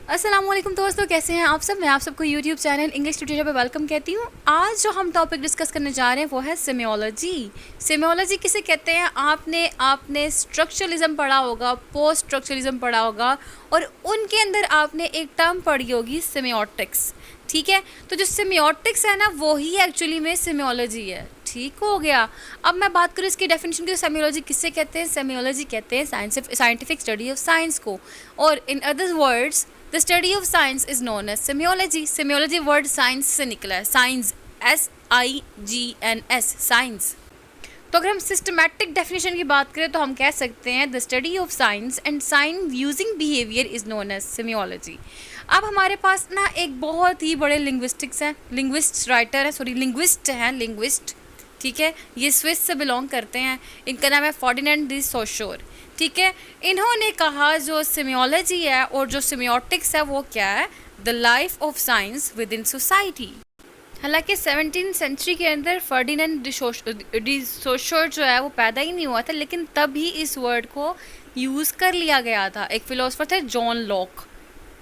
अस्सलामुअलैकुम दोस्तों, कैसे हैं आप सब। मैं आप सबको यूट्यूब चैनल इंग्लिश ट्यूटोरियल पे वेलकम कहती हूँ। आज जो हम टॉपिक डिस्कस करने जा रहे हैं वो है सेमियोलॉजी। सेमियोलॉजी किसे कहते हैं? आपने आपने स्ट्रक्चरलिज्म पढ़ा होगा, पोस्ट स्ट्रक्चरलिज्म पढ़ा होगा और उनके अंदर आपने एक टर्म पढ़ी होगी सेमियोटिक्स। ठीक है, तो जो सेमियोटिक्स है ना वो ही एक्चुअली में सेमियोलॉजी है। ठीक हो गया। अब मैं बात करूँ इसकी डेफिनेशन की। सेमियोलॉजी किससे कहते हैं? सेमियोलॉजी कहते हैं साइंटिफिक स्टडी ऑफ साइंस को, और in other words the study of science is known as semiology. Semiology word science से निकला है, साइंस SIGNS, साइंस। तो अगर हम सिस्टमैटिक डेफिनेशन की बात करें तो हम कह सकते हैं the study of science and sign using behaviour is known as semiology. अब हमारे पास ना एक बहुत ही बड़े लिंग्विस्टिक्स हैं, लिंग्विस्ट। ठीक है, ये स्विस से बिलोंग करते हैं। इनका नाम है फर्डिनेंड डी सोशोर। ठीक है, इन्होंने कहा जो सेमियोलॉजी है और जो सेमियोटिक्स है वो क्या है? The life of science with in society. हालांकि 17वीं सेंचुरी के अंदर फर्डिनेंड डी सोशोर जो है वो पैदा ही नहीं हुआ था, लेकिन तब ही इस वर्ड को यूज़ कर लिया गया था। एक फिलोसफर थे जॉन लॉक,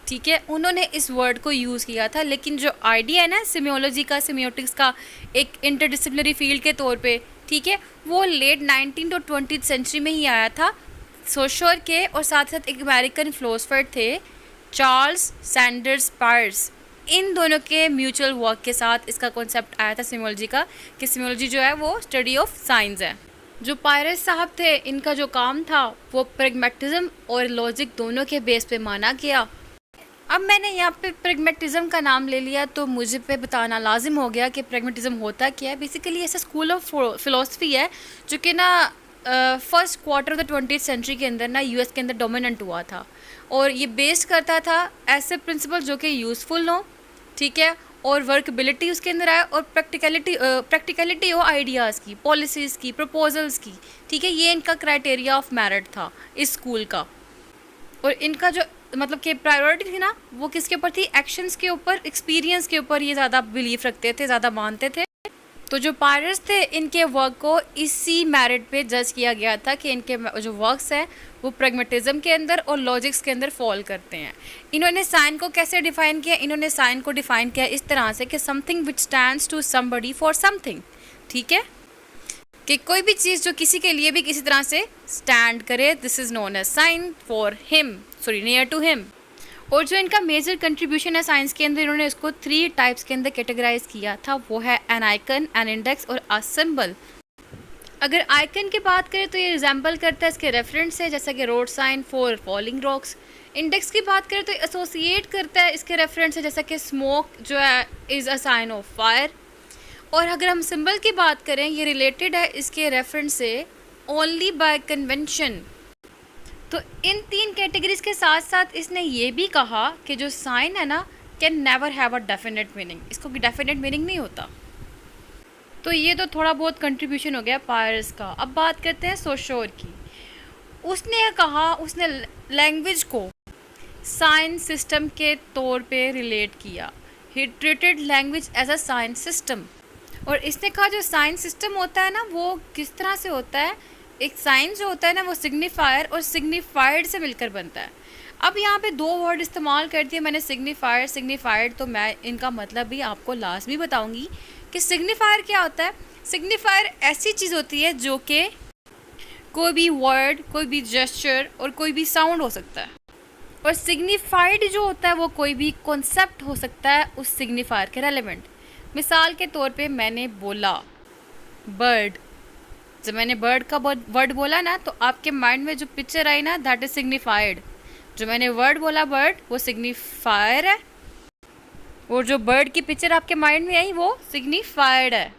ठीक है, उन्होंने इस वर्ड को यूज़ किया था। लेकिन जो आइडिया है ना सेमियोलॉजी का, सेमियोटिक्स का एक इंटरडिसिप्लिनरी फील्ड के तौर पे, ठीक है, वो लेट 19 to 20th सेंचुरी में ही आया था सोशोर के, और साथ साथ एक अमेरिकन फिलोसफर थे चार्ल्स सैंडर्स पायर्स। इन दोनों के म्यूचुअल वर्क के साथ इसका कॉन्सेप्ट आया था सेमियोलॉजी का, कि सेमियोलॉजी जो है वो स्टडी ऑफ साइंस है। जो पायरस साहब थे, इनका जो काम था वो प्रैग्मैटिज्म और लॉजिक दोनों के बेस पे माना गया। अब मैंने यहाँ पे प्रैग्मैटिज्म का नाम ले लिया तो मुझे पे बताना लाजिम हो गया कि प्रैग्मैटिज्म होता क्या है। बेसिकली ऐसा स्कूल ऑफ फिलोसफी है जो कि ना first quarter of the 20th century के अंदर ना यूएस के अंदर डोमिनेंट हुआ था, और ये बेस्ड करता था ऐसे प्रिंसिपल जो कि यूज़फुल हो, ठीक है, और वर्कबिलिटी उसके अंदर आए, और प्रैक्टिकलिटी हो आइडियाज़ की, पॉलिसीज़ की, प्रपोजल्स की। ठीक है, ये इनका क्राइटेरिया ऑफ मेरिट था इस स्कूल का। और इनका जो मतलब कि प्रायोरिटी थी ना वो किसके ऊपर थी? एक्शंस के ऊपर, एक्सपीरियंस के ऊपर ये ज़्यादा बिलीव रखते थे, ज़्यादा मानते थे। तो जो पायरस थे, इनके वर्क को इसी मेरिट पे जज किया गया था कि इनके जो वर्क्स हैं वो प्रैग्मैटिज्म के अंदर और लॉजिक्स के अंदर फॉल करते हैं। इन्होंने साइन को कैसे डिफ़ाइन किया? इन्होंने साइन को डिफ़ाइन किया इस तरह से कि something which stands to somebody for something. ठीक है, कि कोई भी चीज़ जो किसी के लिए भी किसी तरह से स्टैंड करे, this is known as sign for him, near to him. और जो इनका मेजर कंट्रीब्यूशन है साइंस के अंदर, इन्होंने इसको 3 टाइप्स के अंदर कैटेगराइज किया था, वो है एन आइकन, एन इंडेक्स और अ सिंबल। अगर आइकन की बात करें तो ये रिजेंबल करता है इसके रेफरेंस से, जैसा कि road sign for falling rocks. Index की बात करें तो एसोसिएट करता है इसके रेफरेंस से, जैसा कि स्मोक जो है is a sign of fire. और अगर हम सिंबल की बात करें, ये रिलेटेड है इसके रेफरेंस से ओनली बाय कन्वेंशन। तो इन 3 कैटेगरीज के साथ साथ इसने ये भी कहा कि जो साइन है ना can never have a definite meaning, इसको डेफिनेट मीनिंग नहीं होता। तो ये तो थोड़ा बहुत कंट्रीब्यूशन हो गया पायरस का। अब बात करते हैं सोशोर की। उसने कहा, उसने लैंग्वेज को साइंस सिस्टम के तौर पे रिलेट किया। He treated language as a signs system. और इसने कहा जो साइंस सिस्टम होता है ना वो किस तरह से होता है? एक साइंस जो होता है ना वो सिग्निफायर और सिग्निफाइड से मिलकर बनता है। अब यहाँ पे 2 वर्ड इस्तेमाल कर दिए मैंने, सिग्निफायर, सिग्निफाइड। तो मैं इनका मतलब भी आपको लाजमी बताऊंगी कि सिग्निफायर क्या होता है। सिग्निफायर ऐसी चीज़ होती है जो कि कोई भी वर्ड, कोई भी जेस्चर और कोई भी साउंड हो सकता है। और सिग्निफाइड जो होता है वो कोई भी कॉन्सेप्ट हो सकता है उस सिग्निफायर के रेलेवेंट। मिसाल के तौर पे मैंने बोला बर्ड। जब मैंने बर्ड का वर्ड बोला ना तो आपके माइंड में जो पिक्चर आई ना दैट इज सिग्निफाइड। जो मैंने वर्ड बोला बर्ड वो सिग्निफायर है, और जो बर्ड की पिक्चर आपके माइंड में आई वो सिग्निफाइड है।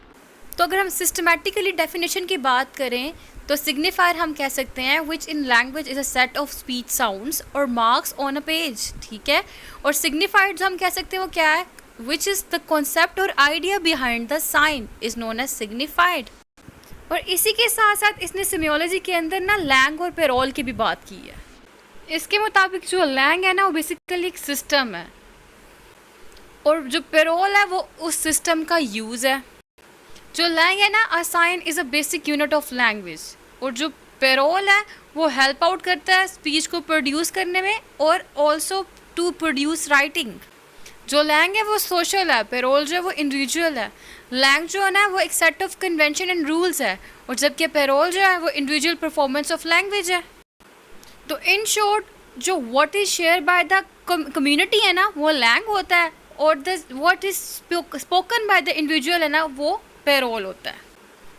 तो अगर हम सिस्टमैटिकली डेफिनेशन की बात करें तो सिग्निफायर हम कह सकते हैं which in language is a set of speech sounds और मार्क्स ऑन अ पेज। ठीक है, और सिग्निफाइड जो हम कह सकते हैं वो क्या है? विच इज़ द कॉन्सेप्ट और idea behind the sign is known as signified. और इसी के साथ साथ इसने सेमियोलॉजी के अंदर ना लैंग और पेरोल की भी बात की है। इसके मुताबिक जो लैंग है ना वो बेसिकली एक सिस्टम है, और जो पेरोल है वो उस सिस्टम का यूज़ है। जो लैंग है ना, a sign is a basic unit of language, और जो पेरोल है वो हेल्प आउट करता है स्पीच को प्रोड्यूस करने में और ऑल्सो टू प्रोड्यूस राइटिंग। जो लैंग है वो सोशल है, पेरोल जो है वो इंडिविजुअल है। लैंग जो है ना वो एक set of convention and rules है, और जबकि पेरोल जो है वो इंडिविजुअल परफॉर्मेंस ऑफ लैंग्वेज है। तो इन शॉर्ट जो what is share by the community है ना वो लैंग होता है, और the what is spoken by the individual है ना वो पेरोल होता है।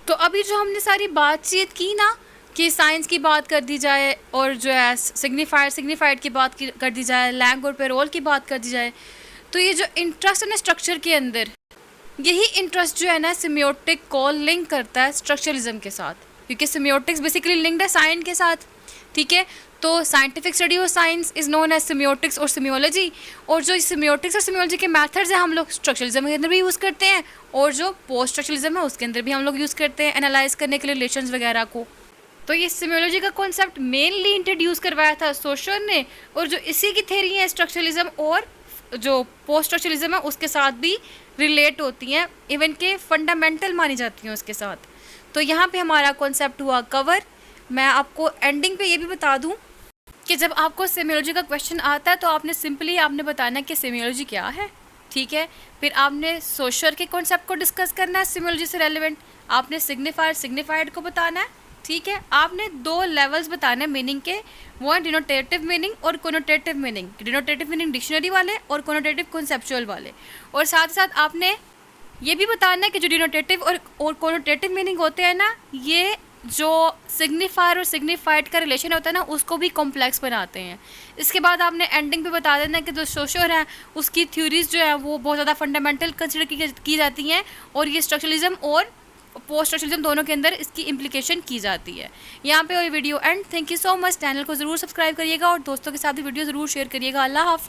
तो अभी जो हमने सारी बातचीत की ना कि साइंस की बात कर दी जाए, और जो है सिग्निफाइड की बात कर दी जाए, लैंग और पेरोल की बात कर दी जाए, तो ये जो इंटरेस्ट है ना स्ट्रक्चर के अंदर, यही इंटरेस्ट जो है ना सिमियोटिक को लिंक करता है स्ट्रक्चरलिज्म के साथ, क्योंकि सिमियोटिक्स बेसिकली लिंक्ड है साइंस के साथ। ठीक है, तो scientific study of signs is known as semiotics और सिमियोलॉजी, और जो सिमियोटिक्स और सिमियोलॉजी के मेथड्स हैं हम लोग स्ट्रक्चरलिज्म के अंदर भी यूज़ करते हैं, और जो पोस्ट स्ट्रक्चरलिज्म है उसके अंदर भी हम लोग यूज़ करते हैं एनालाइज करने के लिए रिलेशंस वगैरह को। तो ये सिमियोलॉजी का कॉन्सेप्ट मेनली इंट्रोड्यूस करवाया था सोशल ने, और जो इसी की थ्योरी है स्ट्रक्चरलिज्म और जो पोस्ट स्ट्रक्चरलिज्म है उसके साथ भी रिलेट होती हैं, इवन के फंडामेंटल मानी जाती हैं उसके साथ। तो यहाँ पे हमारा कॉन्सेप्ट हुआ कवर। मैं आपको एंडिंग पे ये भी बता दूँ कि जब आपको सेमियोलॉजी का क्वेश्चन आता है तो आपने बताना है कि सेमियोलॉजी क्या है। ठीक है, फिर आपने सोशल के कॉन्सेप्ट को डिस्कस करना है सेमियोलॉजी से रेलिवेंट, आपने सिग्निफाइड को बताना है। ठीक है, आपने 2 लेवल्स बताने हैं मीनिंग के, वो है डिनोटेटिव मीनिंग और connotative meaning. Denotative meaning dictionary वाले और कोनोटेटिव कॉन्सेप्चुअल वाले, और साथ ही साथ आपने ये भी बताना है कि जो डिनोटेटिव और कोनोटेटिव मीनिंग होते हैं ना, ये जो सिग्निफायर और सिग्निफाइड का रिलेशन होता है ना उसको भी कॉम्प्लेक्स बनाते हैं। इसके बाद आपने एंडिंग पे बता देना कि जो सोशल है उसकी थ्योरीज जो है वो बहुत ज़्यादा फंडामेंटल कंसिडर की जाती हैं, और ये स्ट्रक्चरलिज्म और पोस्ट स्ट्रक्चरलिज्म दोनों के अंदर इसकी इम्प्लीकेशन की जाती है। यहाँ पे video and. Thank you so much. Channel को ज़रूर सब्सक्राइब करिएगा और दोस्तों के साथ भी वीडियो ज़रूर शेयर करिएगा। अल्लाह हाफ़िज़।